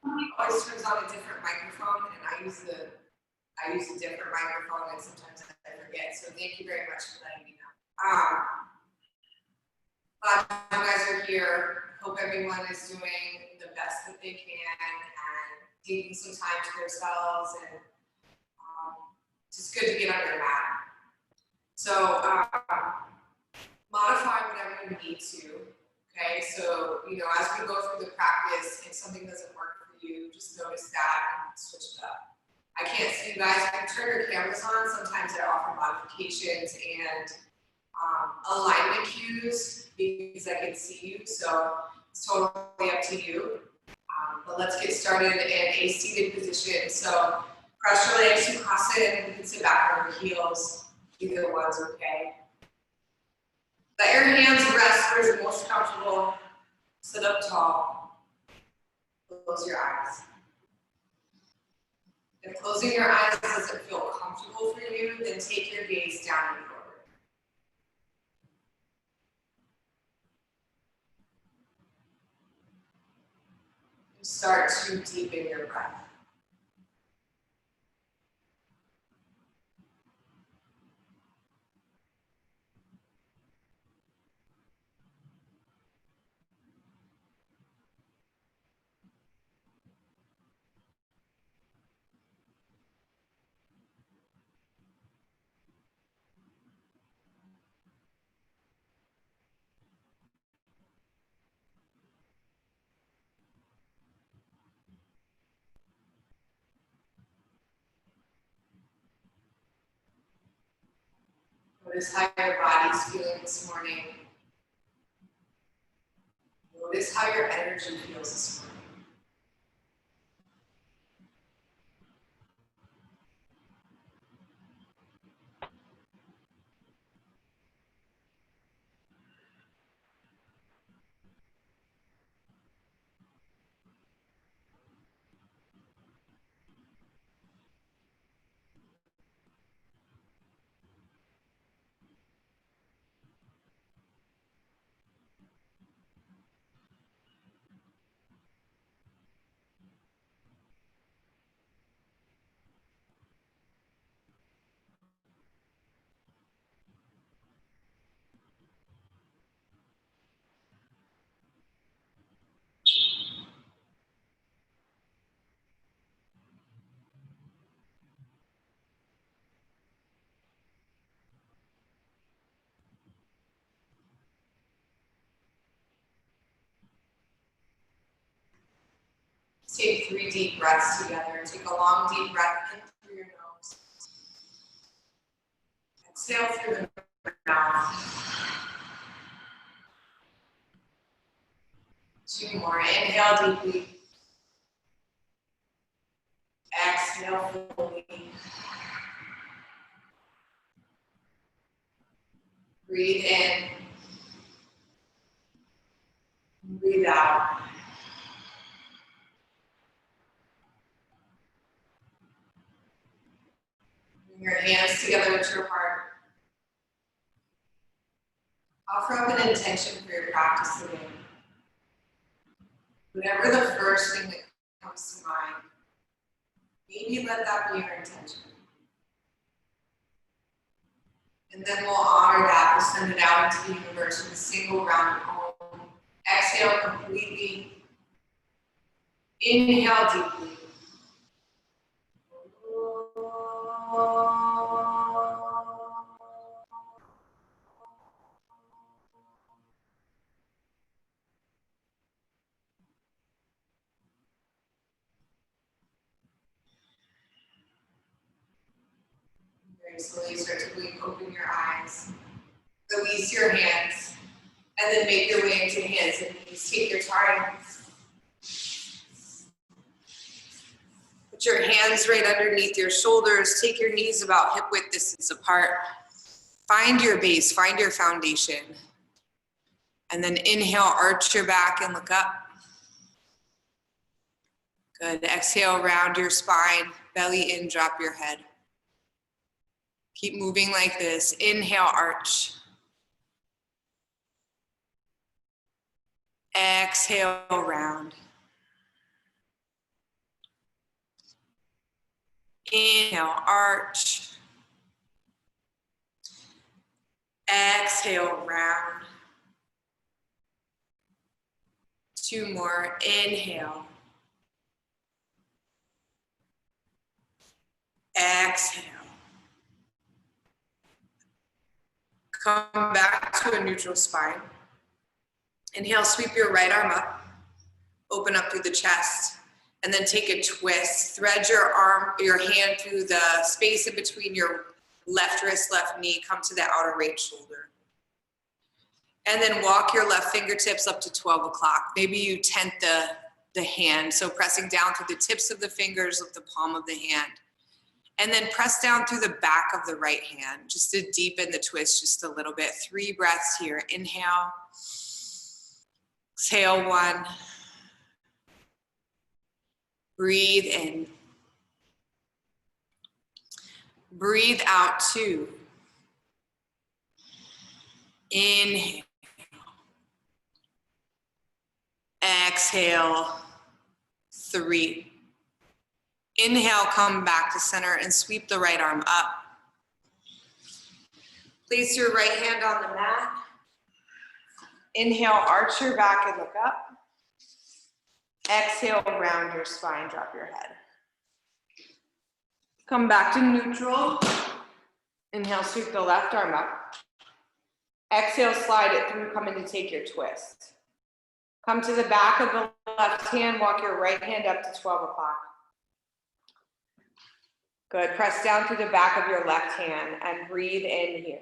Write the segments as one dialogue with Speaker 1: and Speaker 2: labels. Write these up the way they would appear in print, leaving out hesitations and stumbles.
Speaker 1: always turns on a different microphone, and I use a different microphone, and sometimes I forget. So thank you very much for letting me know. Glad you guys are here. Hope everyone is doing the best that they can and taking some time to themselves, and just good to get on your mat. So modify whatever you need to. Okay, so as we go through the practice, if something doesn't work for you, just notice that and switch it up. I can't see you guys. You can turn your cameras on. Sometimes I offer modifications and alignment cues because I can see you. So it's totally up to you. But let's get started in a seated position. So cross your legs, you cross it, and you can sit back on your heels. Either one's okay. Let your hands rest where you're most comfortable. Sit up tall. Close your eyes. If closing your eyes doesn't feel comfortable for you, then take your gaze down and forward. And start to deepen your breath. Notice how your body's feeling this morning. Notice how your energy feels this morning. Take 3 deep breaths together. Take a long deep breath in through your nose. Exhale through the mouth. 2 more. Inhale deeply. Exhale fully. Breathe in. Breathe out. Bring your hands together at your heart. Offer up an intention for your practice today. Whatever the first thing that comes to mind, maybe let that be your intention. And then we'll honor that. We'll send it out into the universe with a single round of home. Exhale completely. Inhale deeply. Very slowly start to open your eyes. Release your hands. And then make your way into hands and knees. Take your time. Put your hands right underneath your shoulders. Take your knees about hip width distance apart. Find your base, find your foundation. And then inhale, arch your back and look up. Good. Exhale, round your spine. Belly in, drop your head. Keep moving like this. Inhale, arch. Exhale, round. Inhale, arch. Exhale, round. 2 more, inhale. Exhale. Come back to a neutral spine. Inhale, sweep your right arm up. Open up through the chest. And then take a twist. Thread your hand through the space in between your left wrist, left knee. Come to the outer right shoulder. And then walk your left fingertips up to 12 o'clock. Maybe you tent the hand. So pressing down through the tips of the fingers of the palm of the hand. And then press down through the back of the right hand, just to deepen the twist just a little bit. 3 breaths here. Inhale. Exhale, 1. Breathe in. Breathe out, 2. Inhale. Exhale, 3. Inhale, come back to center and sweep the right arm up. Place your right hand on the mat. Inhale, arch your back and look up. Exhale, round your spine, drop your head. Come back to neutral. Inhale, sweep the left arm up. Exhale, slide it through, come in to take your twist. Come to the back of the left hand, walk your right hand up to 12 o'clock. Good, press down through the back of your left hand and breathe in here.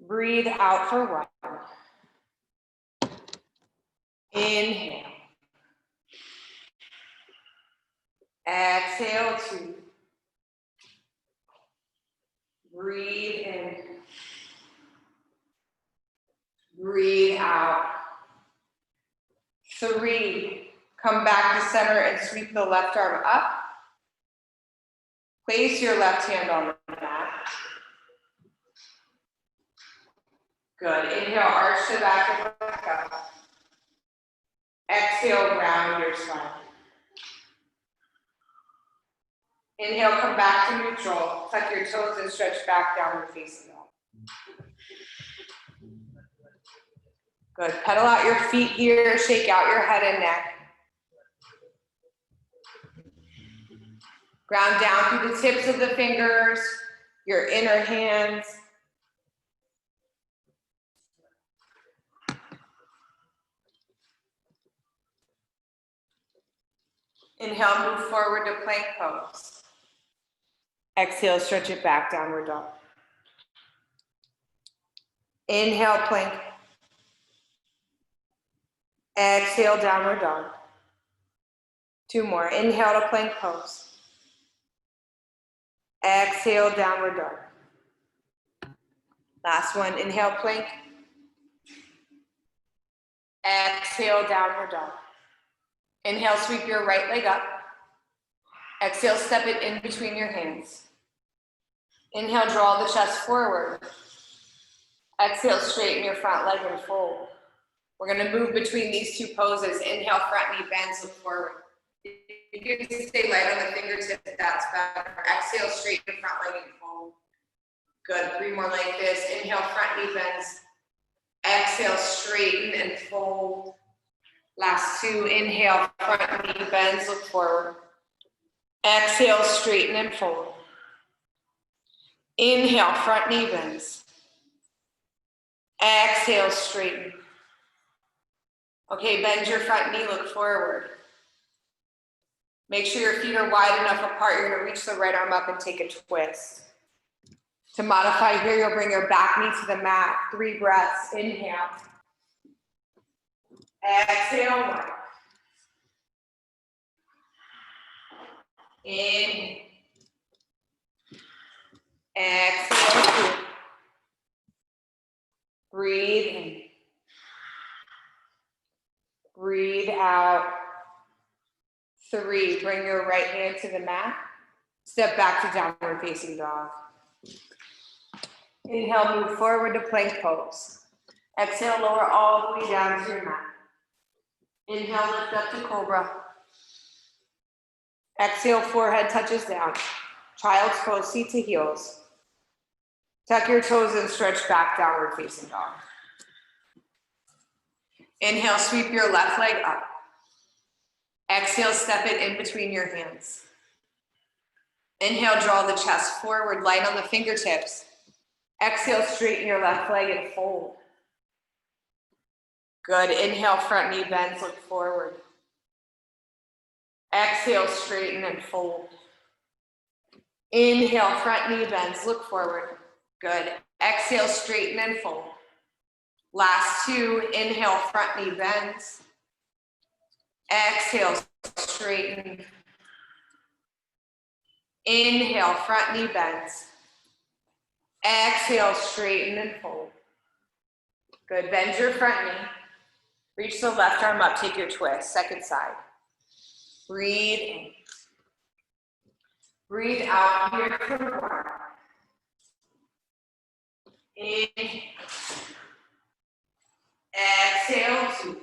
Speaker 1: Breathe out for 1. Inhale. Exhale, 2. Breathe in. Breathe out. 3. Come back to center and sweep the left arm up. Place your left hand on the mat. Good. Inhale, arch the back and back up. Exhale, round your spine. Inhale, come back to neutral. Tuck your toes and stretch back downward facing dog. Good. Pedal out your feet here. Shake out your head and neck. Ground down through the tips of the fingers, your inner hands. Inhale, move forward to plank pose. Exhale, stretch it back, downward dog. Inhale, plank. Exhale, downward dog. 2 more. Inhale to plank pose. Exhale, downward dog. Last one. Inhale, plank. Exhale, downward dog. Inhale, sweep your right leg up. Exhale, step it in between your hands. Inhale, draw the chest forward. Exhale, straighten your front leg and fold. We're gonna move between these 2 poses. Inhale, front knee bends, look forward. You can stay light on the fingertips if that's better. Exhale, straighten front leg and fold. Good, 3 more like this. Inhale, front knee bends. Exhale, straighten and fold. Last 2, inhale, front knee bends, look forward. Exhale, straighten and fold. Inhale, front knee bends. Exhale, straighten. Okay, bend your front knee, look forward. Make sure your feet are wide enough apart. You're gonna reach the right arm up and take a twist. To modify here, you'll bring your back knee to the mat. 3 breaths, inhale. Exhale, 1. Inhale. Exhale, 2. Breathe in. Breathe out. 3, bring your right hand to the mat. Step back to downward facing dog. Inhale, move forward to plank pose. Exhale, lower all the way down to your mat. Inhale, lift up to cobra. Exhale, forehead touches down. Child's pose, seat to heels. Tuck your toes and stretch back, downward facing dog. Inhale, sweep your left leg up. Exhale, step it in between your hands. Inhale, draw the chest forward, light on the fingertips. Exhale, straighten your left leg and fold. Good, inhale, front knee bends, look forward. Exhale, straighten and fold. Inhale, front knee bends, look forward. Good, exhale, straighten and fold. Last two, inhale, front knee bends. Exhale, straighten. Inhale, front knee bends. Exhale, straighten and fold. Good, bend your front knee. Reach the left arm up, take your twist, second side. Breathe in. Breathe out here for one. Inhale. Exhale, two.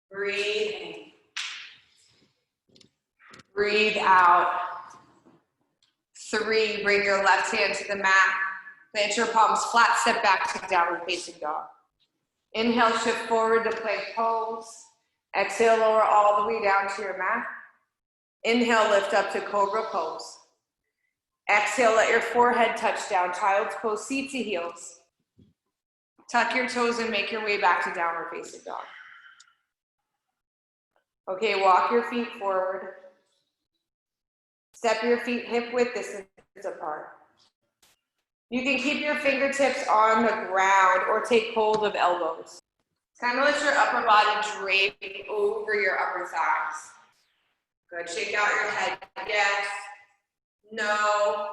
Speaker 1: Breathe in. Breathe out. Three, bring your left hand to the mat. Plant your palms flat, step back to downward facing dog. Inhale, shift forward to plank pose. Exhale, lower all the way down to your mat. Inhale, lift up to cobra pose. Exhale, let your forehead touch down. Child's pose, seat to heels. Tuck your toes and make your way back to downward facing dog. Okay, walk your feet forward. Step your feet hip width distance apart. You can keep your fingertips on the ground or take hold of elbows. Kind of let your upper body drape over your upper thighs. Good, shake out your head, yes, no.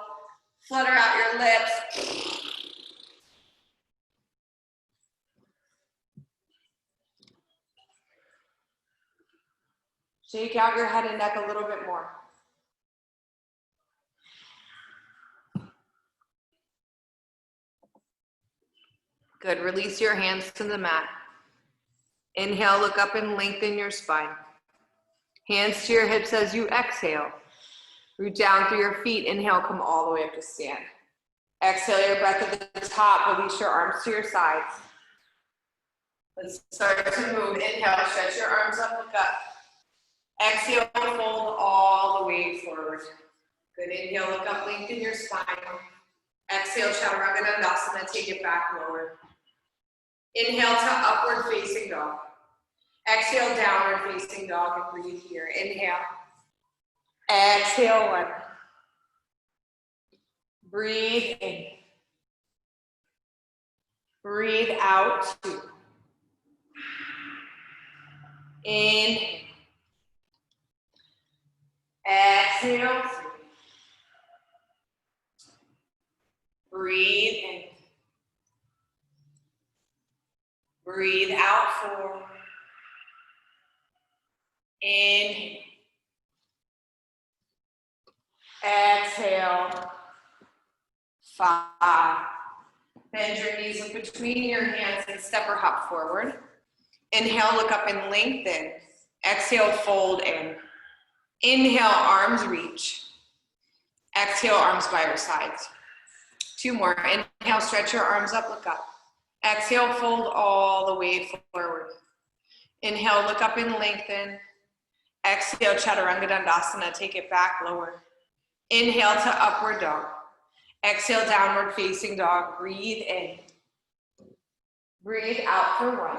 Speaker 1: Flutter out your lips. Shake out your head and neck a little bit more. Good, release your hands to the mat. Inhale, look up and lengthen your spine. Hands to your hips as you exhale. Root down through your feet. Inhale, come all the way up to stand. Exhale your breath at the top. Release your arms to your sides. Let's start to move. Inhale, stretch your arms up, look up. Exhale, fold all the way forward. Good, inhale, look up, lengthen your spine. Exhale, chaturanga dandasana, take it back lower. Inhale to upward facing dog. Exhale, downward facing dog, and breathe here. Inhale. Exhale, one. Breathe in. Breathe out, two. Inhale. Exhale, three. Breathe in. Breathe out, four. Inhale. Exhale. 5. Bend your knees in between your hands and step or hop forward. Inhale, look up and lengthen. Exhale, fold in. Inhale, arms reach. Exhale, arms by your sides. 2 more. Inhale, stretch your arms up, look up. Exhale, fold all the way forward. Inhale, look up and lengthen. Exhale, chaturanga dandasana, take it back lower. Inhale to upward dog. Exhale, downward facing dog. Breathe in. Breathe out for 1.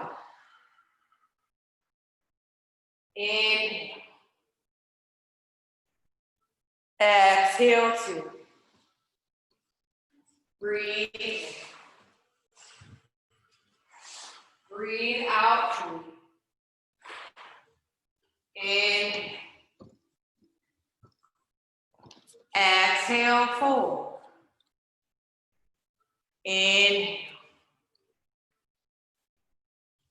Speaker 1: Inhale. Exhale, 2. Breathe in. Breathe out, 3. Inhale. Exhale, 4. Inhale.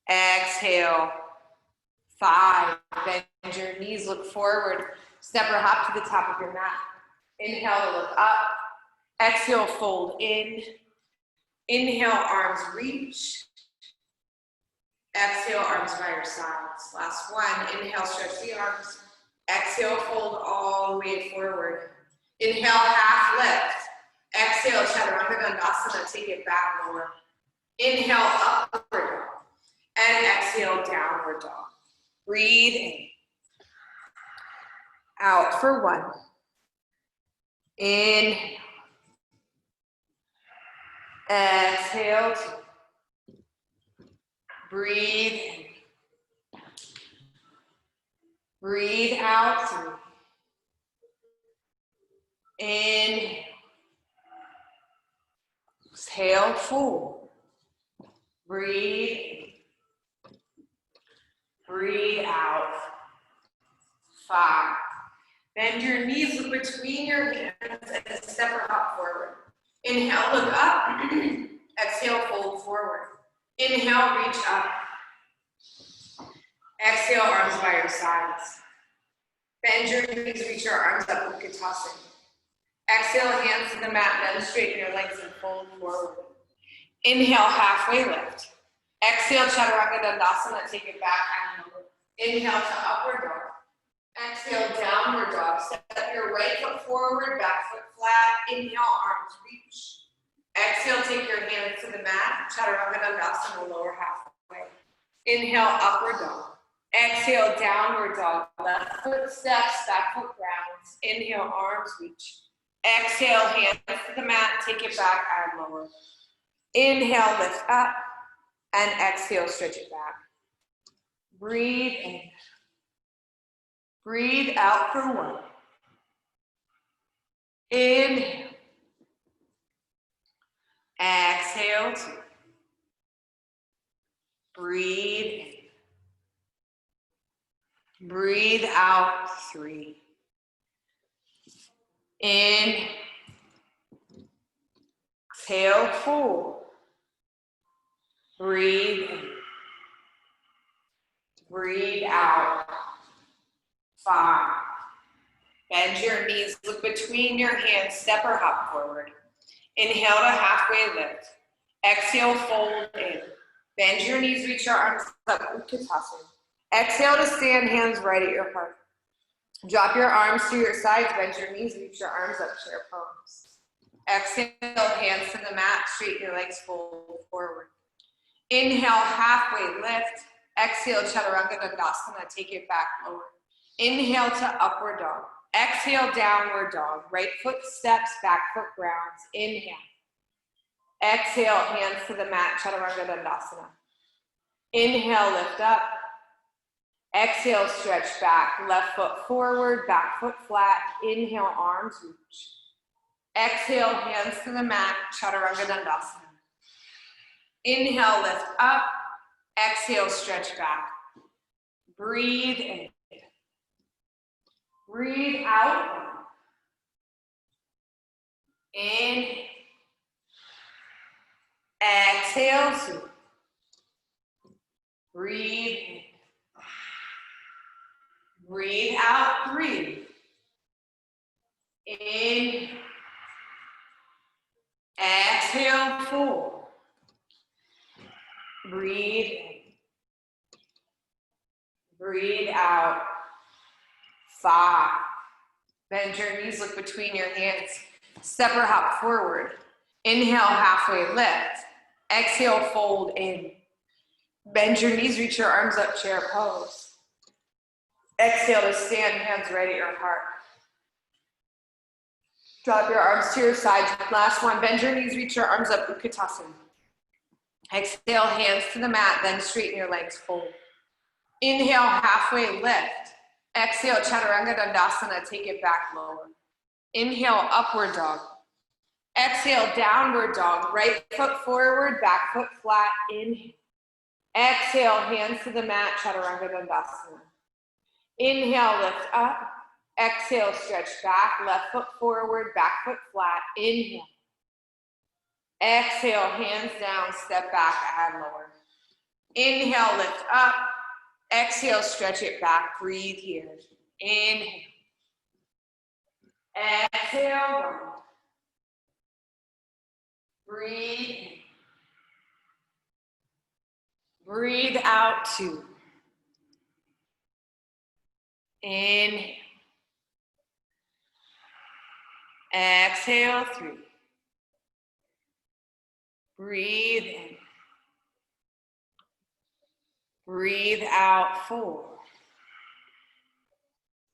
Speaker 1: Exhale, 5. Bend your knees, look forward. Step or hop to the top of your mat. Inhale to look up. Exhale, fold in. Inhale, arms reach. Exhale, arms by your sides. Last one. Inhale, stretch the arms. Exhale, fold all the way forward. Inhale, half lift. Exhale, chaturanga dandasana, take it back lower. Inhale, upward dog. And exhale, downward dog. Breathe in. Out for one. Inhale. Exhale, two. Breathe in. Breathe out, three. Inhale. Exhale, four. Breathe in. Breathe out. 5. Bend your knees, look between your hands, and step or hop forward. Inhale, look up. Exhale, fold forward. Inhale, reach up. Exhale, arms by your sides. Bend your knees, reach your arms up, Utkatasana. Exhale, hands to the mat, then straighten your legs and fold forward. Inhale, halfway lift. Exhale, chaturanga dandasana, take it back and lower. Inhale to upward dog. Exhale, downward dog. Step your right foot forward, back foot flat. Inhale, arms reach. Exhale, take your hands to the mat. Chaturanga dandasana, lower halfway. Inhale, upward dog. Exhale, downward dog. Left foot steps, back foot grounds. Inhale, arms reach. Exhale, hands to the mat. Take it back and lower. Inhale, lift up. And exhale, stretch it back. Breathe in. Breathe out for one. Inhale. Exhale, two. Breathe in. Breathe out, 3. In. Exhale, 4. Breathe in. Breathe out. 5. Bend your knees, look between your hands, step or hop forward. Inhale to halfway lift. Exhale, fold in. Bend your knees, reach your arms up, Utkatasana. Exhale to stand, hands right at your heart. Drop your arms to your sides, bend your knees, reach your arms up, chair pose. Exhale, hands to the mat, straighten your legs, fold forward. Inhale, halfway lift. Exhale, chaturanga dandasana, take it back lower. Inhale to upward dog. Exhale, downward dog. Right foot steps, back foot grounds. Inhale. Exhale, hands to the mat, chaturanga dandasana. Inhale, lift up. Exhale, stretch back. Left foot forward, back foot flat. Inhale, arms reach. Exhale, hands to the mat, chaturanga dandasana. Inhale, lift up. Exhale, stretch back. Breathe in. Breathe out. In. Exhale, 2. Breathe in. Breathe out, 3. In. Exhale, 4. Breathe in. Breathe out. 5. Bend your knees, look between your hands. Step or hop forward. Inhale, halfway lift. Exhale, fold in. Bend your knees, reach your arms up, chair pose. Exhale to stand, hands right at your heart. Drop your arms to your sides. Last one, bend your knees, reach your arms up, Utkatasana. Exhale, hands to the mat, then straighten your legs, fold. Inhale, halfway lift. Exhale, chaturanga dandasana, take it back lower. Inhale, upward dog. Exhale, downward dog. Right foot forward, back foot flat. Inhale. Exhale, hands to the mat, chaturanga dandasana. Inhale, lift up. Exhale, stretch back. Left foot forward, back foot flat. Inhale. Exhale, hands down, step back and lower. Inhale, lift up. Exhale, stretch it back. Breathe here. Inhale. Exhale, down. Breathe in. Breathe out 2. Inhale. Exhale 3. Breathe in. Breathe out 4.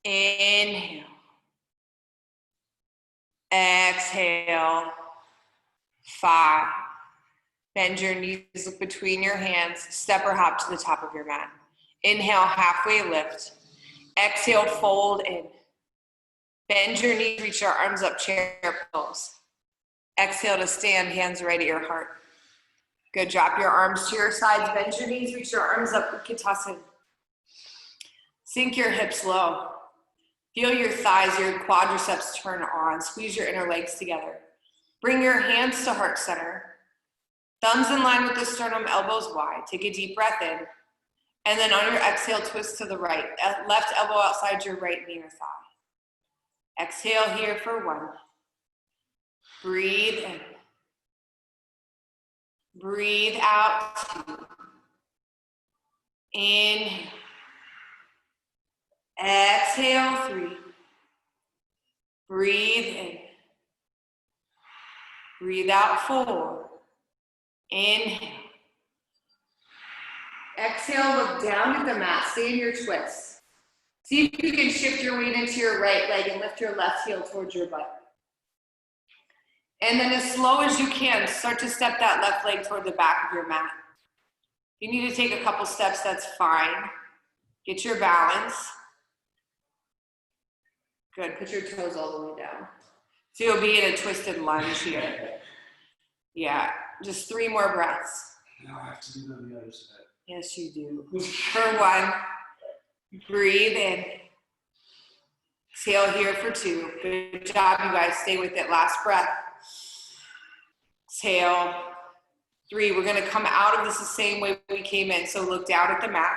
Speaker 1: Inhale. Exhale 5. Bend your knees, look between your hands, step or hop to the top of your mat. Inhale, halfway lift. Exhale, fold in. Bend your knees, reach your arms up, chair pose. Exhale to stand, hands right at your heart. Good, drop your arms to your sides, bend your knees, reach your arms up, Utkatasana. Sink your hips low. Feel your thighs, your quadriceps turn on. Squeeze your inner legs together. Bring your hands to heart center. Thumbs in line with the sternum, elbows wide. Take a deep breath in. And then on your exhale, twist to the right. Left elbow outside your right knee or thigh. Exhale here for 1. Breathe in. Breathe out 2. Inhale. Exhale 3. Breathe in. Breathe out 4. Inhale. Exhale, look down at the mat. Stay in your twist. See if you can shift your weight into your right leg and lift your left heel towards your butt. And then as slow as you can, start to step that left leg toward the back of your mat. If you need to take a couple steps, that's fine. Get your balance. Good, put your toes all the way down. So you'll be in a twisted lunge here. Yeah, just 3 more breaths.
Speaker 2: Now I have to do the other side.
Speaker 1: Yes, you do. For 1, breathe in. Exhale here for 2. Good job, you guys. Stay with it. Last breath. Exhale. 3. We're going to come out of this the same way we came in. So look down at the mat.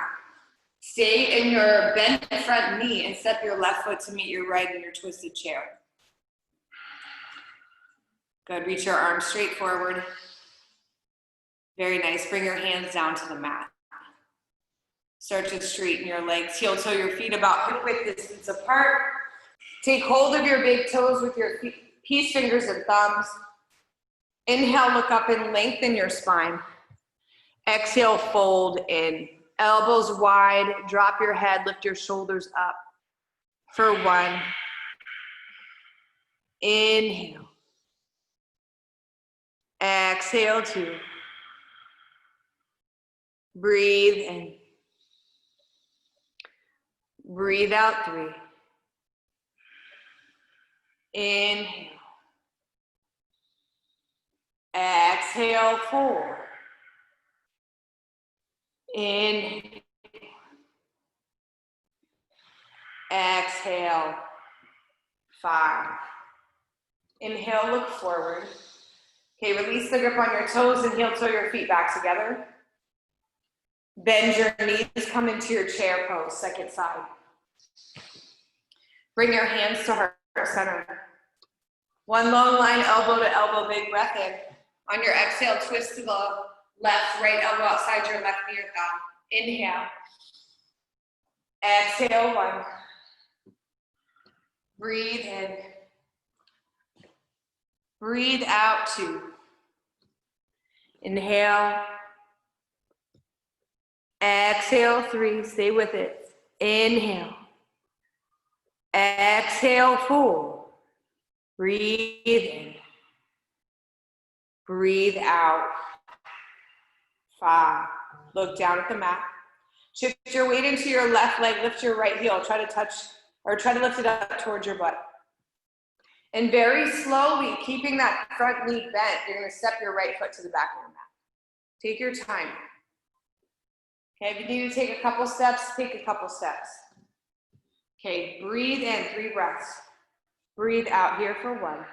Speaker 1: Stay in your bent front knee and step your left foot to meet your right in your twisted chair. Good. Reach your arms straight forward. Very nice. Bring your hands down to the mat. Start to straighten your legs. Heel toe your feet about hip width distance apart. Take hold of your big toes with your peace fingers and thumbs. Inhale, look up and lengthen your spine. Exhale, fold in. Elbows wide, drop your head, lift your shoulders up. For 1. Inhale. Exhale 2. Breathe in. Breathe out 3. Inhale. Exhale 4. Inhale. Exhale 5. Inhale, look forward. Okay, release the grip on your toes and heel toe your feet back together. Bend your knees, come into your chair pose, second side. Bring your hands to heart center. 1 long line, elbow to elbow, big breath in. On your exhale, twist to the left, right elbow outside your left knee or thigh. Inhale. Exhale 1. Breathe in. Breathe out 2. Inhale. Exhale 3. Stay with it. Inhale. Exhale 4. Breathe in. Breathe out. 5. Look down at the mat. Shift your weight into your left leg. Lift your right heel. Try to lift it up towards your butt. And very slowly, keeping that front knee bent, you're going to step your right foot to the back of your mat. Take your time. Okay, if you need to take a couple steps, take a couple steps. Okay, breathe in, 3 breaths. Breathe out here for 1.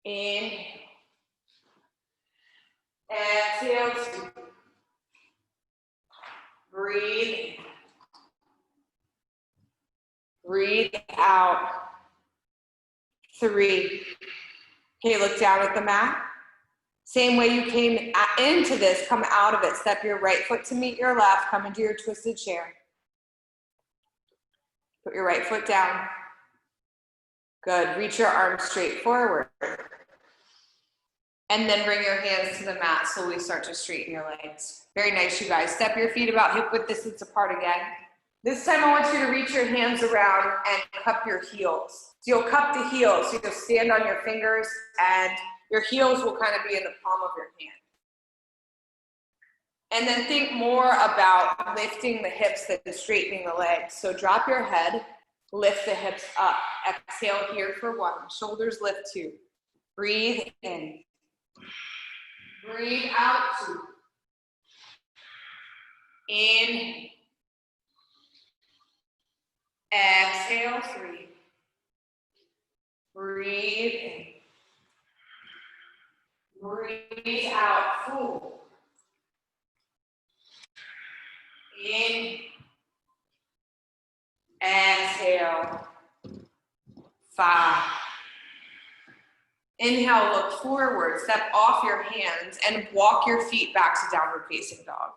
Speaker 1: Inhale. Exhale 2. Breathe in. Breathe out. 3. Okay, look down at the mat. Same way you came into this, come out of it. Step your right foot to meet your left, come into your twisted chair. Put your right foot down. Good, reach your arms straight forward. And then bring your hands to the mat, slowly start to straighten your legs. Very nice, you guys. Step your feet about hip width distance apart again. This time I want you to reach your hands around and cup your heels. So you'll cup the heels, so you'll stand on your fingers and your heels will kind of be in the palm of your hand. And then think more about lifting the hips than straightening the legs. So drop your head, lift the hips up. Exhale here for 1. Shoulders lift 2. Breathe in. Breathe out 2. In. Exhale 3. Breathe in. Breathe out 4. In. Exhale. 5. Inhale, look forward, step off your hands and walk your feet back to downward facing dog.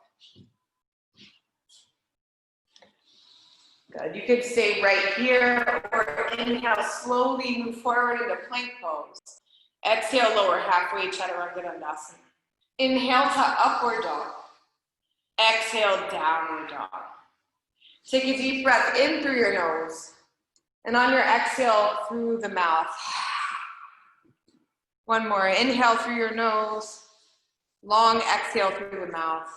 Speaker 1: Good, you could stay right here or inhale, slowly move forward into plank pose. Exhale, lower halfway, chaturanga dandasana. Inhale to upward dog. Exhale, downward dog. Take a deep breath in through your nose. And on your exhale, through the mouth. 1 more, inhale through your nose. Long exhale through the mouth.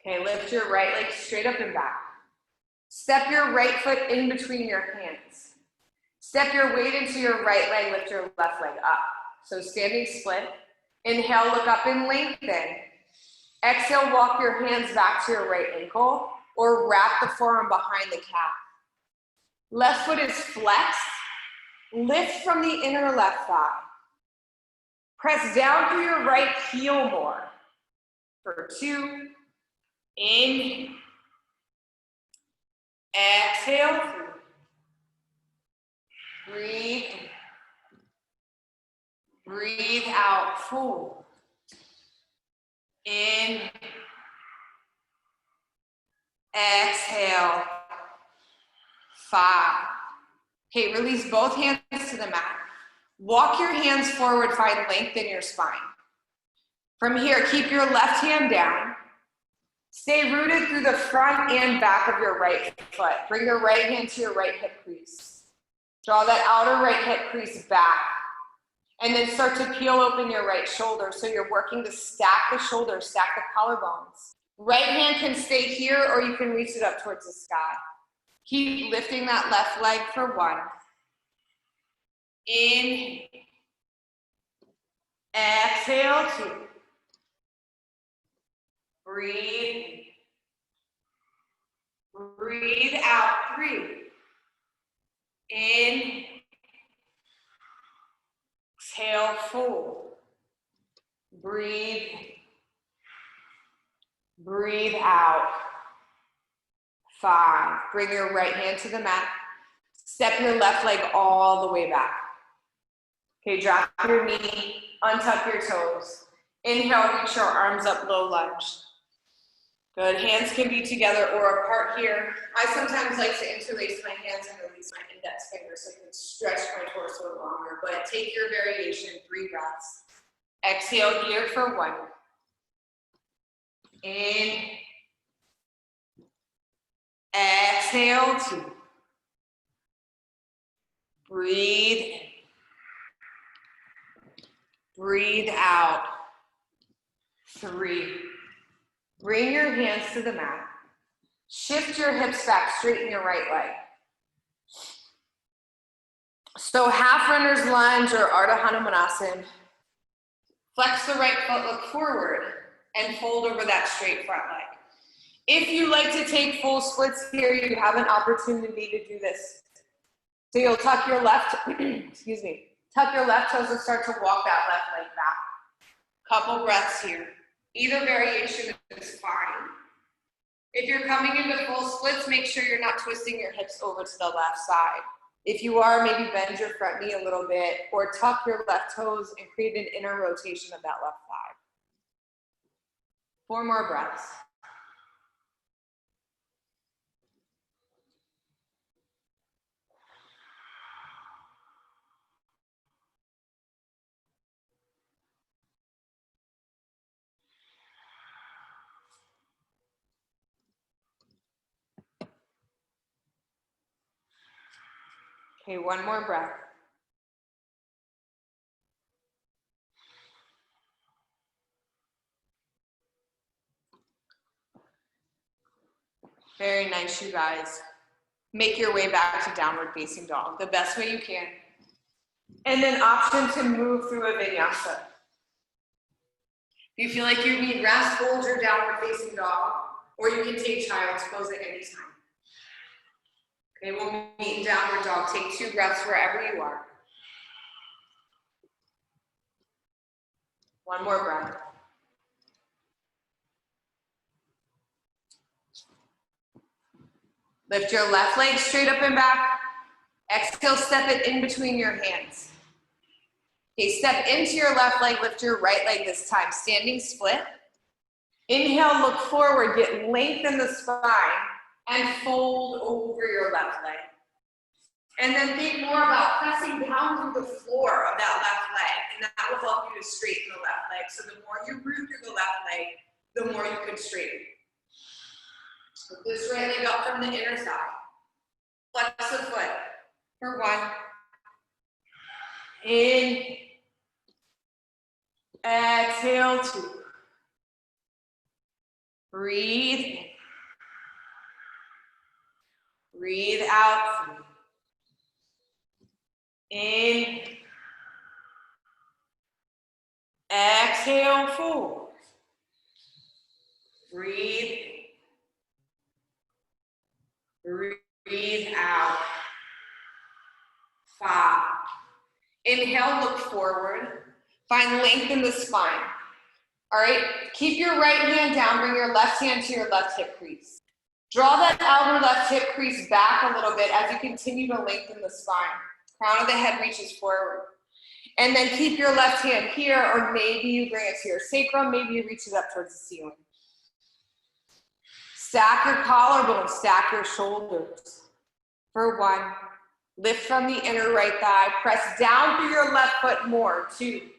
Speaker 1: Okay, lift your right leg straight up and back. Step your right foot in between your hands. Step your weight into your right leg, lift your left leg up. So standing split. Inhale, look up and lengthen. Exhale, walk your hands back to your right ankle or wrap the forearm behind the calf. Left foot is flexed. Lift from the inner left thigh. Press down through your right heel more. For 2. In. Exhale. 3. Breathe. Breathe out. 4. In. Exhale. 5. Okay, release both hands to the mat. Walk your hands forward, find length in your spine. From here, keep your left hand down. Stay rooted through the front and back of your right foot. Bring your right hand to your right hip crease. Draw that outer right hip crease back. And then start to peel open your right shoulder. So you're working to stack the shoulders, stack the collarbones. Right hand can stay here or you can reach it up towards the sky. Keep lifting that left leg for 1. In. Exhale, 2. Breathe. Breathe out, 3. In. Exhale, 4. Breathe. Breathe out. 5. Bring your right hand to the mat. Step your left leg all the way back. Okay, drop your knee, untuck your toes. Inhale, reach your arms up, low lunge. Good, hands can be together or apart here. I sometimes like to interlace my hands and release my index finger so I can stretch my torso longer, but take your variation, 3 breaths. Exhale here for 1. In. Exhale, 2. Breathe in. Breathe out. 3. Bring your hands to the mat. Shift your hips back, straighten your right leg. So half runner's lunge or Ardha Hanumanasana. Flex the right foot, look forward, and fold over that straight front leg. If you like to take full splits here, you have an opportunity to do this. So you'll tuck your left, excuse me, tuck your left toes and start to walk that left leg back. Couple breaths here. Either variation is fine. If you're coming into full splits, make sure you're not twisting your hips over to the left side. If you are, maybe bend your front knee a little bit or tuck your left toes and create an inner rotation of that left thigh. 4 more breaths. Okay, 1 more breath. Very nice, you guys. Make your way back to downward facing dog the best way you can. And then option to move through a vinyasa. If you feel like you need rest, hold your downward facing dog, or you can take child's pose at any time. Okay, we'll meet in downward dog. Take 2 breaths wherever you are. 1 more breath. Lift your left leg straight up and back. Exhale, step it in between your hands. Okay, step into your left leg, lift your right leg this time, standing split. Inhale, look forward, get length in the spine, and fold over your left leg. And then think more about pressing down through the floor of that left leg, and that will help you to straighten the left leg. So the more you root through the left leg, the more you can straighten. Put this right leg up from the inner side. Flex the foot for 1. In. Exhale, 2. Breathe in. Breathe out, 3. In. Exhale, 4. Breathe in. Breathe out. 5. Inhale, look forward. Find length in the spine. All right, keep your right hand down, bring your left hand to your left hip crease. Draw that outer left hip crease back a little bit as you continue to lengthen the spine. Crown of the head reaches forward. And then keep your left hand here, or maybe you bring it to your sacrum, maybe you reach it up towards the ceiling. Stack your collarbones, stack your shoulders. For 1, lift from the inner right thigh, press down through your left foot more. 2.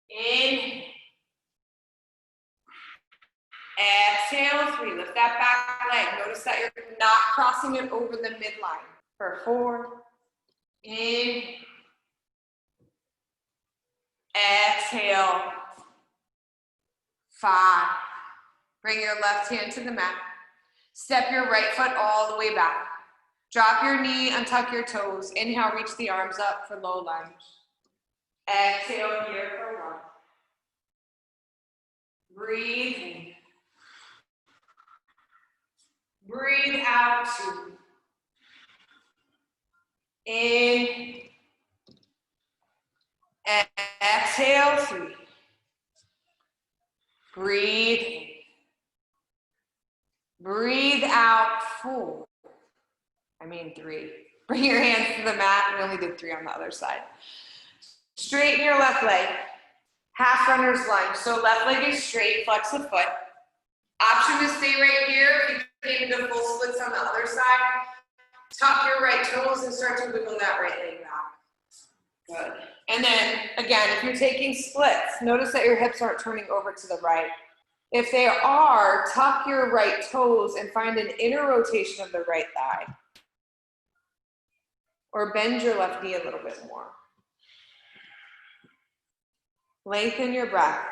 Speaker 1: In. Exhale, 3. Lift that back leg. Notice that you're not crossing it over the midline. For 4. In. Exhale. 5. Bring your left hand to the mat. Step your right foot all the way back. Drop your knee, untuck your toes. Inhale, reach the arms up for low lunge. Exhale here for 1. Breathe in. Breathe out, 2. In. Exhale, 3. Breathe in. Breathe out, 4. 3. Bring your hands to the mat. We only did 3 on the other side. Straighten your left leg. Half runner's lunge. So left leg is straight, flex the foot. Option to stay right here. If you came into full splits on the other side, tuck your right toes and start to wiggle that right leg back. Good. And then, again, if you're taking splits, notice that your hips aren't turning over to the right. If they are, tuck your right toes and find an inner rotation of the right thigh. Or bend your left knee a little bit more. Lengthen your breath.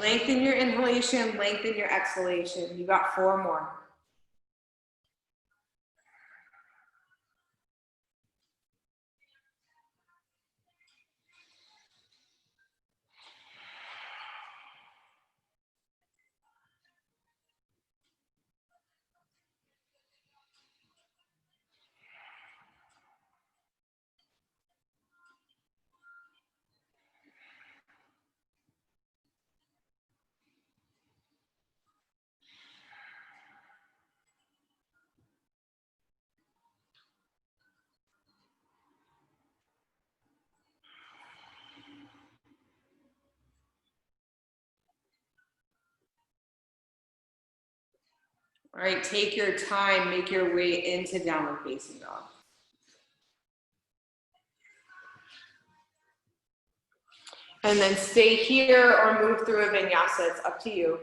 Speaker 1: Lengthen your inhalation, lengthen your exhalation. You got 4 more.
Speaker 3: All right, take your time, make your way into downward facing dog. And then stay here or move through a vinyasa, it's up to you.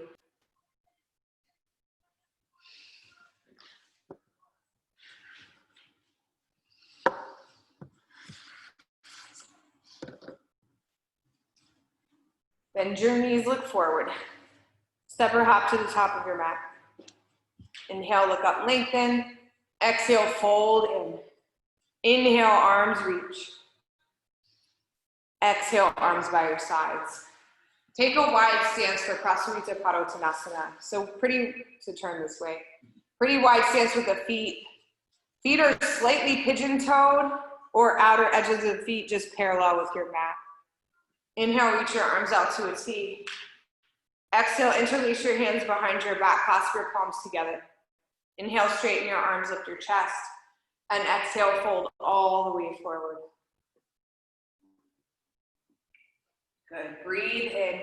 Speaker 3: Bend your knees, look forward. Step or hop to the top of your mat. Inhale, look up, lengthen. Exhale, fold in. Inhale, arms reach. Exhale, arms by your sides. Take a wide stance for Prasarita Padottanasana. So to turn this way. Pretty wide stance with the feet. Feet are slightly pigeon-toed or outer edges of the feet just parallel with your mat. Inhale, reach your arms out to a T. Exhale, interlace your hands behind your back, clasp your palms together. Inhale, straighten your arms, lift your chest. And exhale, fold all the way forward. Good, breathe in.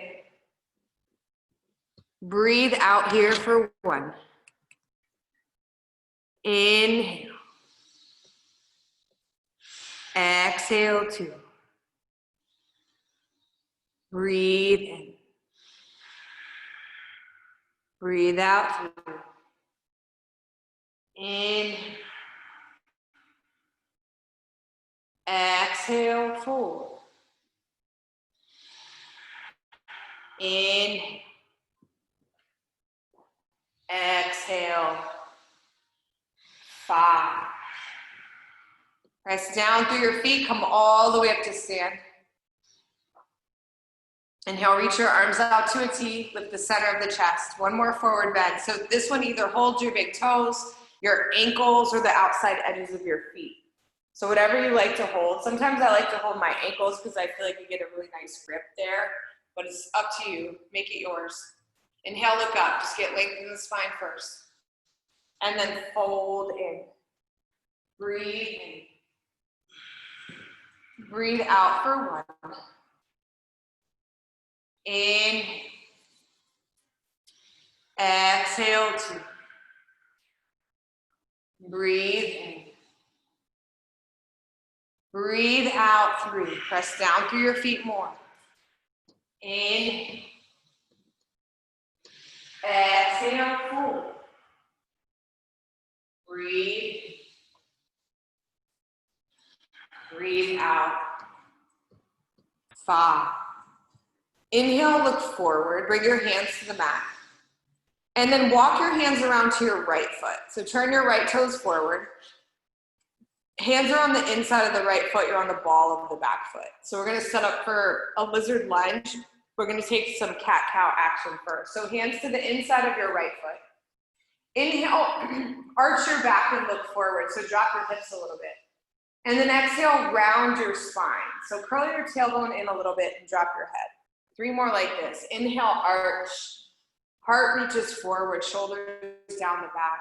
Speaker 3: Breathe out here for 1. Inhale. Exhale, 2. Breathe in. Breathe out, 3. Inhale. Exhale, 4. Inhale. Exhale. 5. Press down through your feet, come all the way up to stand. Inhale, reach your arms out to a T, lift the center of the chest. 1 more forward bend. So this one either holds your big toes, your ankles, or the outside edges of your feet. So whatever you like to hold. Sometimes I like to hold my ankles because I feel like you get a really nice grip there, but it's up to you. Make it yours. Inhale, look up. Just get length in the spine first. And then fold in. Breathe in. Breathe out for 1. Inhale. Exhale, 2. Breathe in. Breathe out, 3. Press down through your feet more. Inhale. Exhale, 4. Breathe. Breathe out. 5. Inhale, look forward. Bring your hands to the mat. And then walk your hands around to your right foot. So turn your right toes forward. Hands are on the inside of the right foot. You're on the ball of the back foot. So we're going to set up for a lizard lunge. We're going to take some cat-cow action first. So hands to the inside of your right foot. Inhale, arch your back and look forward. So drop your hips a little bit. And then exhale, round your spine. So curl your tailbone in a little bit and drop your head. 3 more like this. Inhale, arch. Heart reaches forward, shoulders down the back.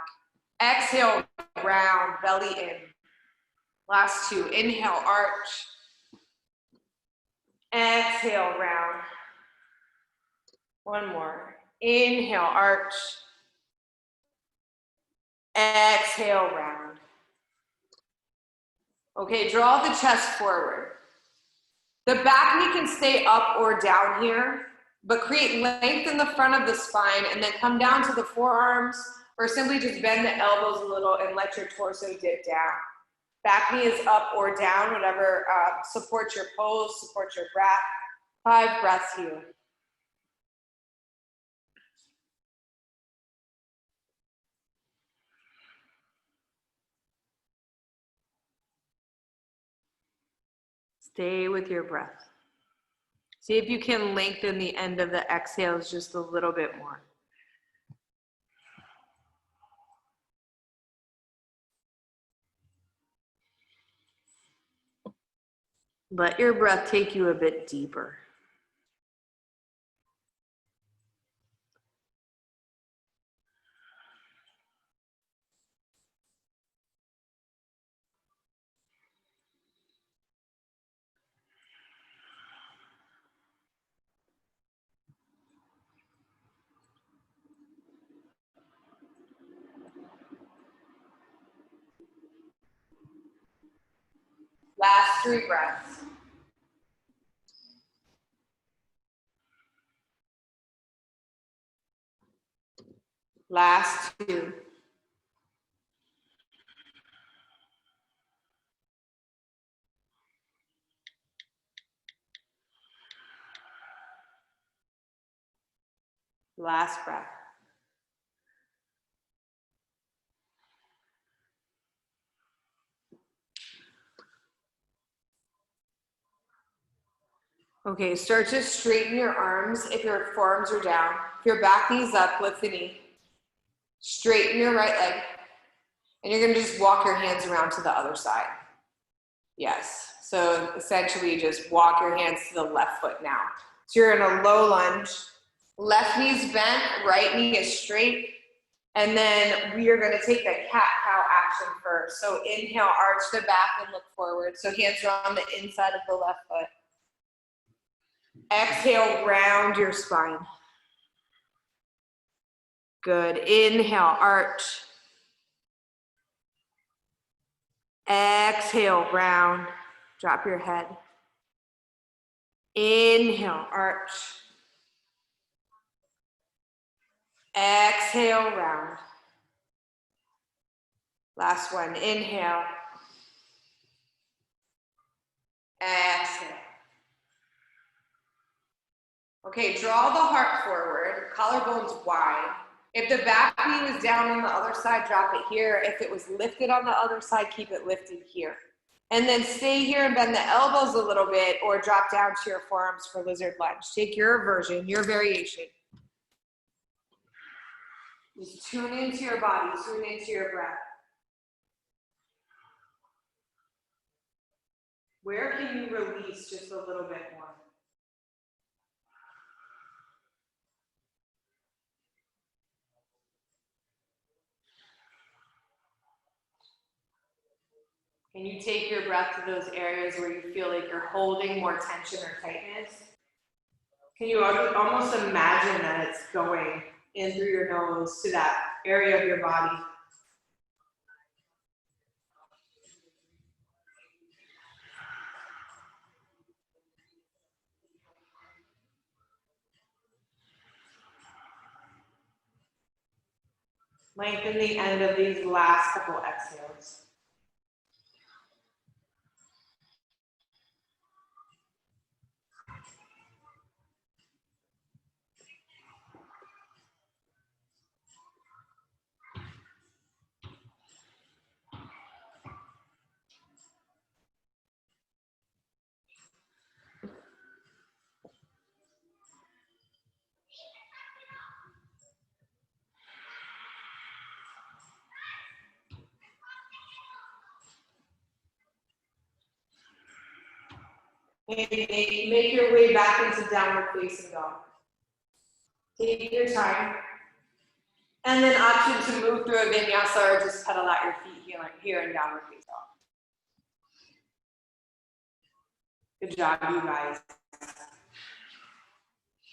Speaker 3: Exhale, round, belly in. Last 2. Inhale, arch. Exhale, round. 1 more. Inhale, arch. Exhale, round. Okay, draw the chest forward. The back knee can stay up or down here, but create length in the front of the spine and then come down to the forearms, or simply just bend the elbows a little and let your torso dip down. Back knee is up or down, whatever supports your pose, supports your breath. 5 breaths here. Stay with your breath. See if you can lengthen the end of the exhales just a little bit more. Let your breath take you a bit deeper. 3 breaths. Last 2. Last breath. Okay, start to straighten your arms if your forearms are down. If your back knee's up, lift the knee. Straighten your right leg. And you're gonna just walk your hands around to the other side. Yes, so essentially just walk your hands to the left foot now. So you're in a low lunge. Left knee's bent, right knee is straight. And then we are gonna take the cat-cow action first. So inhale, arch the back and look forward. So hands are on the inside of the left foot. Exhale, round your spine. Good, inhale, arch. Exhale, round, drop your head. Inhale, arch. Exhale, round. Last one, inhale. Exhale. Okay, draw the heart forward, collarbones wide. If the back knee was down on the other side, drop it here. If it was lifted on the other side, keep it lifted here. And then stay here and bend the elbows a little bit or drop down to your forearms for lizard lunge. Take your version, your variation. Just tune into your body, tune into your breath. Where can you release just a little bit more? Can you take your breath to those areas where you feel like you're holding more tension or tightness? Can you almost imagine that it's going in through your nose to that area of your body? Lengthen the end of these last couple exhales. Make your way back into downward facing dog. Take your time. And then option to move through a vinyasa or just pedal out your feet here in downward facing dog. Good job, you guys.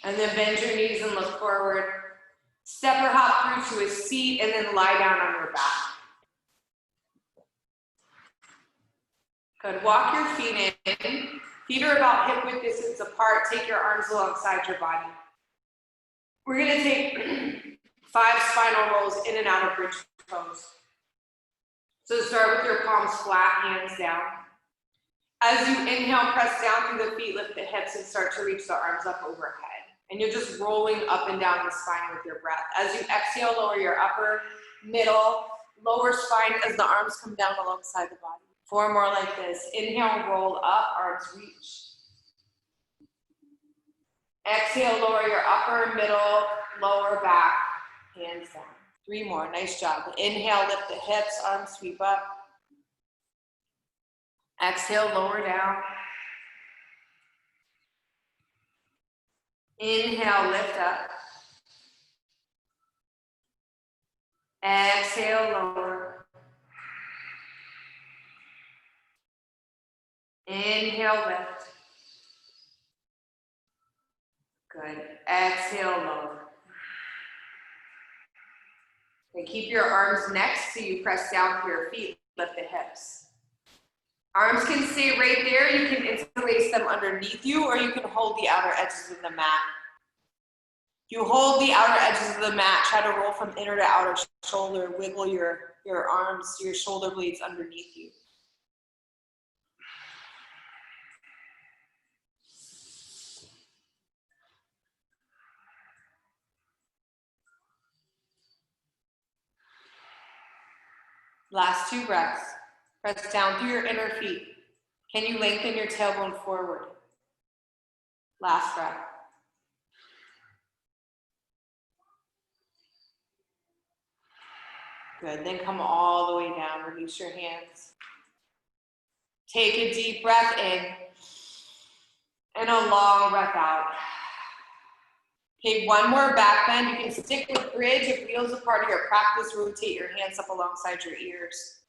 Speaker 3: And then bend your knees and look forward. Step or hop through to a seat and then lie down on your back. Good, walk your feet in. Feet are about hip width distance apart. Take your arms alongside your body. We're gonna take 5 spinal rolls in and out of bridge pose. So start with your palms flat, hands down. As you inhale, press down through the feet, lift the hips, and start to reach the arms up overhead. And you're just rolling up and down the spine with your breath. As you exhale, lower your upper, middle, lower spine as the arms come down alongside the body. 4 more like this. Inhale, roll up, arms reach. Exhale, lower your upper, middle, lower back, hands down. 3 more, nice job. Inhale, lift the hips, arms sweep up. Exhale, lower down. Inhale, lift up. Exhale, lower. Inhale, lift. Good. Exhale, lower. Okay, keep your arms next so you press down for your feet, lift the hips. Arms can stay right there. You can interlace them underneath you, or you can hold the outer edges of the mat. You hold the outer edges of the mat, try to roll from inner to outer shoulder, wiggle your arms, your shoulder blades underneath you. Last 2 breaths. Press down through your inner feet. Can you lengthen your tailbone forward? Last breath. Good, then come all the way down, release your hands. Take a deep breath in and a long breath out. Okay, 1 more back bend. You can stick with bridge. If wheels are part of your practice, rotate your hands up alongside your ears.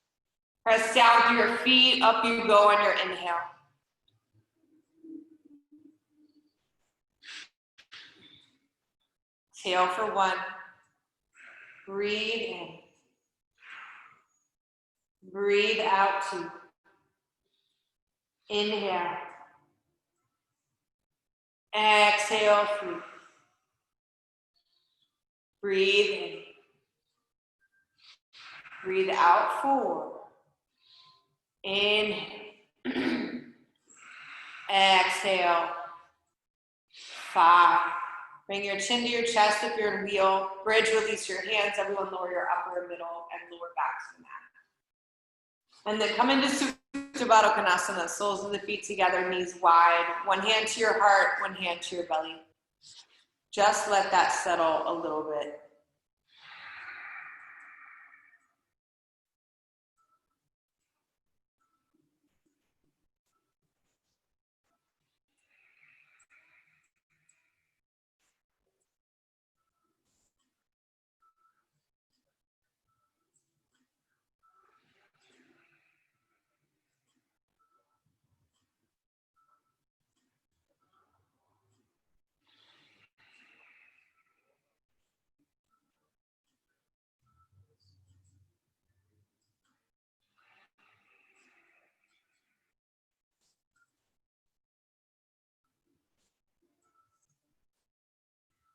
Speaker 3: Press down through your feet, up you go on your inhale. Exhale for 1. Breathe in. Breathe out 2. Inhale. Exhale 3. Breathe in. Breathe out 4. Inhale. Exhale. 5. Bring your chin to your chest if you're in wheel. Bridge, release your hands. Everyone lower your upper, middle, and lower back to the mat. And then come into Supta Baddha Konasana. Soles of the feet together, knees wide. 1 hand to your heart, 1 hand to your belly. Just let that settle a little bit.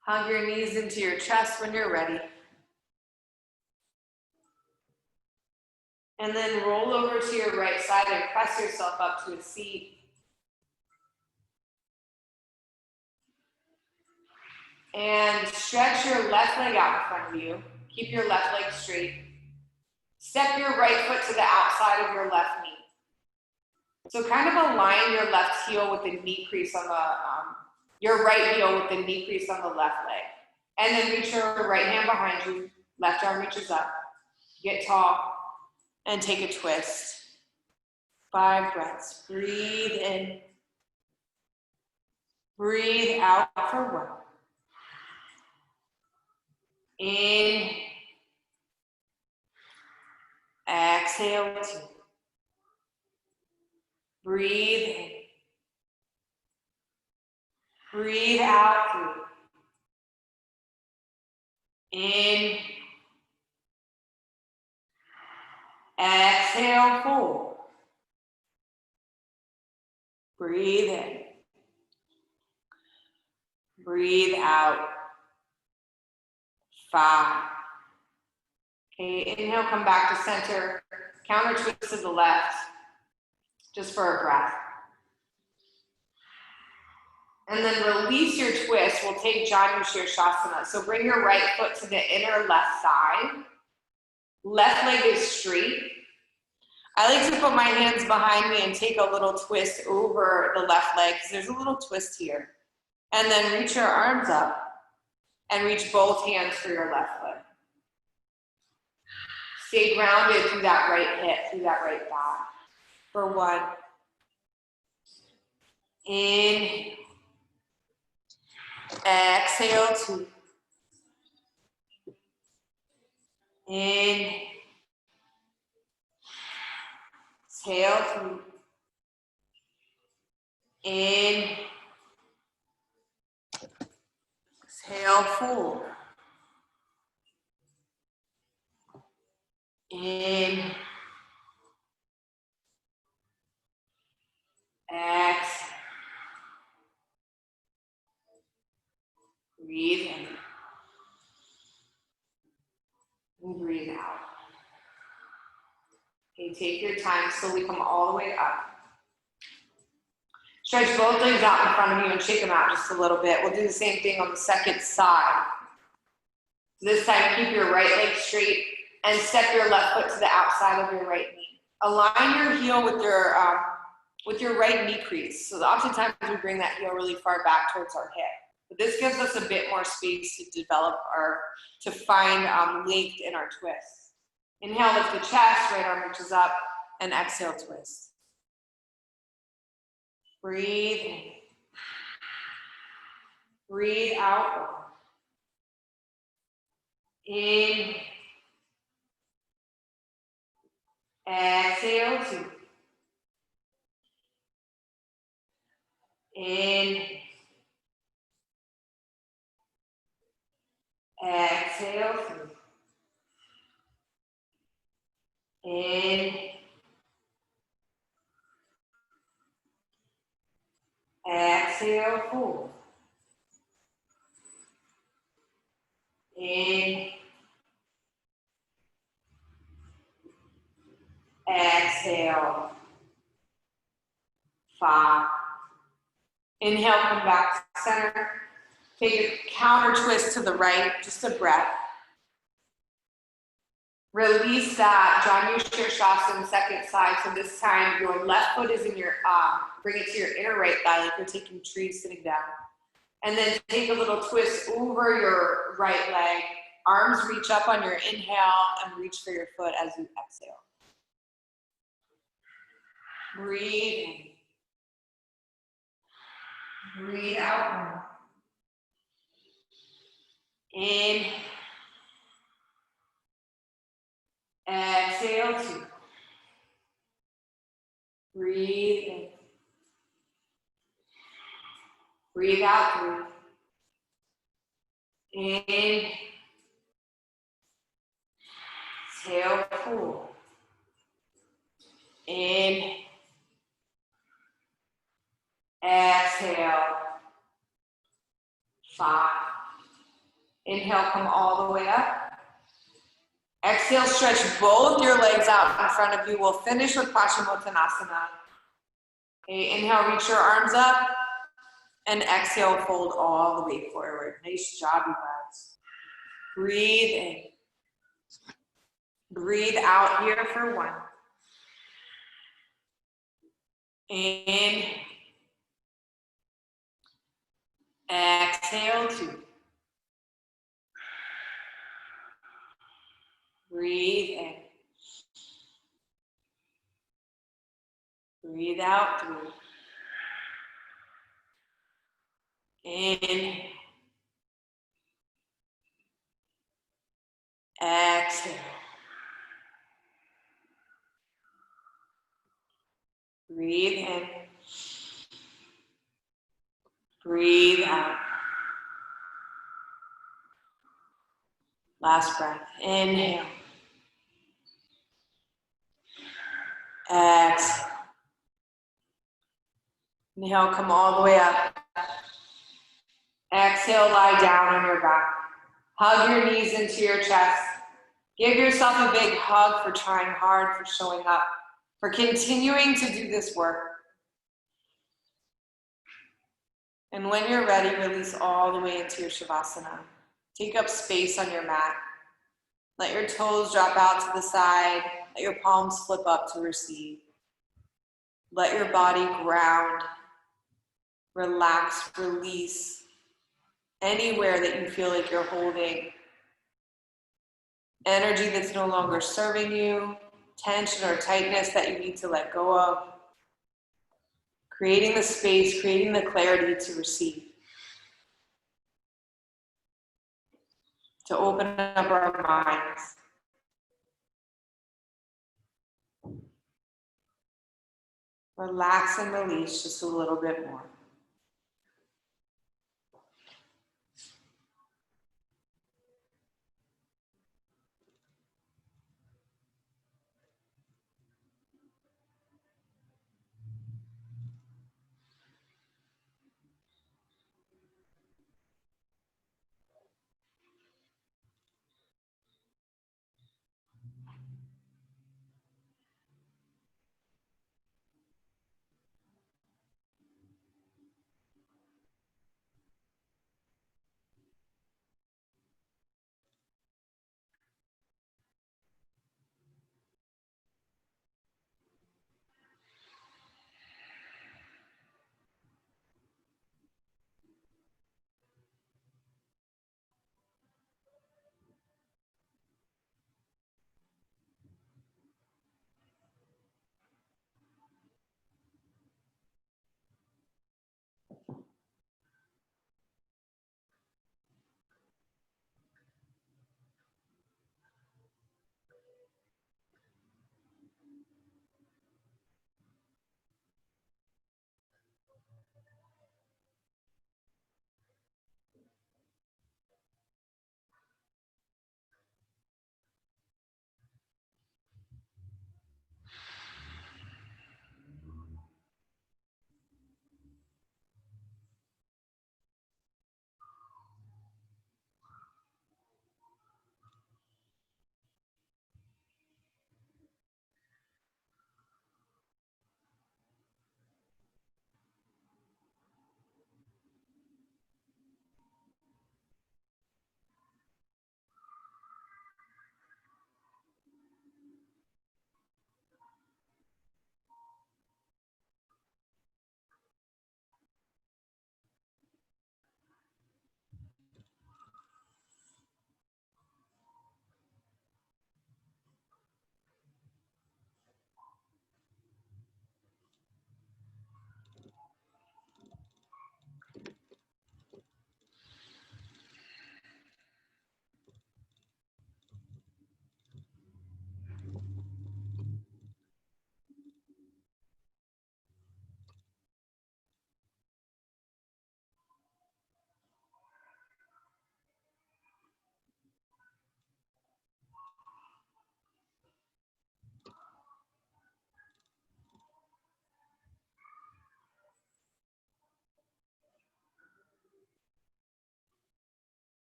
Speaker 3: Hug your knees into your chest when you're ready. And then roll over to your right side and press yourself up to a seat. And stretch your left leg out in front of you. Keep your left leg straight. Step your right foot to the outside of your left knee. So kind of align your left heel with the knee crease on the, your right heel with the knee crease on the left leg. And then reach your right hand behind you. Left arm reaches up. Get tall. And take a twist. 5 breaths. Breathe in. Breathe out for 1. In. Exhale 2. Breathe in. Breathe out 3. In. Exhale 4. Breathe in. Breathe out. 5. Okay, inhale, come back to center. Counter twist to the left, just for a breath. And then release your twist. We'll take Janu Shirshasana. So bring your right foot to the inner left side. Left leg is straight. I like to put my hands behind me and take a little twist over the left leg because there's a little twist here. And then reach your arms up and reach both hands for your left leg. Stay grounded through that right hip, through that right thigh. For 1. Inhale. Exhale 2. Inhale. Exhale 3. Inhale. Exhale 4. Inhale. Breathe in. And breathe out. Okay, take your time, slowly come all the way up. Stretch both legs out in front of you and shake them out just a little bit. We'll do the same thing on the second side. This time, keep your right leg straight and step your left foot to the outside of your right knee. Align your heel with your right knee crease. So oftentimes we bring that heel really far back towards our hip. But this gives us a bit more space to develop to find length in our twists. Inhale, lift the chest, right arm reaches up, and exhale, twist. Breathe in. Breathe out. In. Exhale, 2. In. Exhale, 3. In. Exhale, 4. In. Exhale, 5. Inhale, come back to center. Take a counter twist to the right, just a breath. Release that, Janu Shirshasana, second side. So this time, your left foot is in your, bring it to your inner right thigh, like you're taking trees sitting down. And then take a little twist over your right leg. Arms reach up on your inhale and reach for your foot as you exhale. Breathe in. Breathe out. In. Exhale, 2. Breathe in. Breathe out, 3. In. Exhale, 4. In. Exhale, 5. Inhale, come all the way up. Exhale, stretch both your legs out in front of you. We'll finish with Paschimottanasana. Okay, inhale, reach your arms up. And exhale, fold all the way forward. Nice job, you guys. Breathe in. Breathe out here for 1. In. Exhale, 2. Breathe in. Breathe out, 3. In. Exhale. Breathe in. Breathe out. Last breath. Inhale. Exhale. Inhale, come all the way up. Exhale, lie down on your back. Hug your knees into your chest. Give yourself a big hug for trying hard, for showing up, for continuing to do this work. And when you're ready, release all the way into your Shavasana. Take up space on your mat. Let your toes drop out to the side. Let your palms flip up to receive. Let your body ground. Relax, release anywhere that you feel like you're holding energy that's no longer serving you, tension or tightness that you need to let go of. Creating the space, creating the clarity to receive. To open up our minds. Relax and release just a little bit more.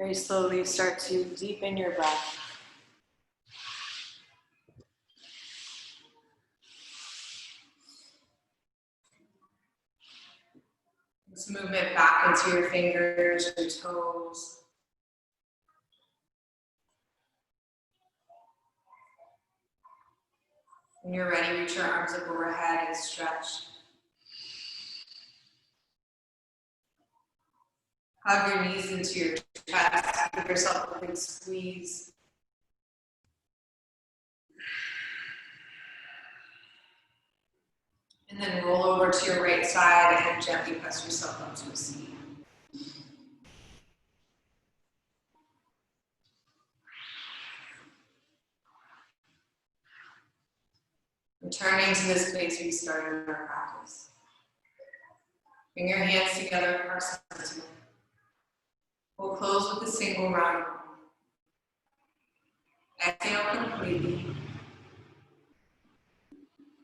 Speaker 4: Very slowly start to deepen your breath.
Speaker 1: This movement back into your fingers, your toes. When you're ready, reach your arms up overhead and stretch. Hug your knees into your chest. Give yourself a big squeeze. And then roll over to your right side and gently press yourself up to a seat. Returning to this place we started our practice. Bring your hands together for our center. We'll close with a single round. Exhale completely.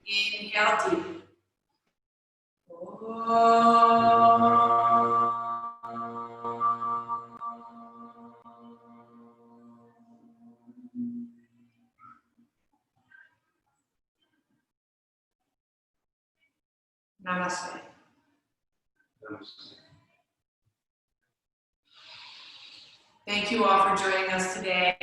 Speaker 1: Inhale deep. Namaste. Thank you all for joining us today.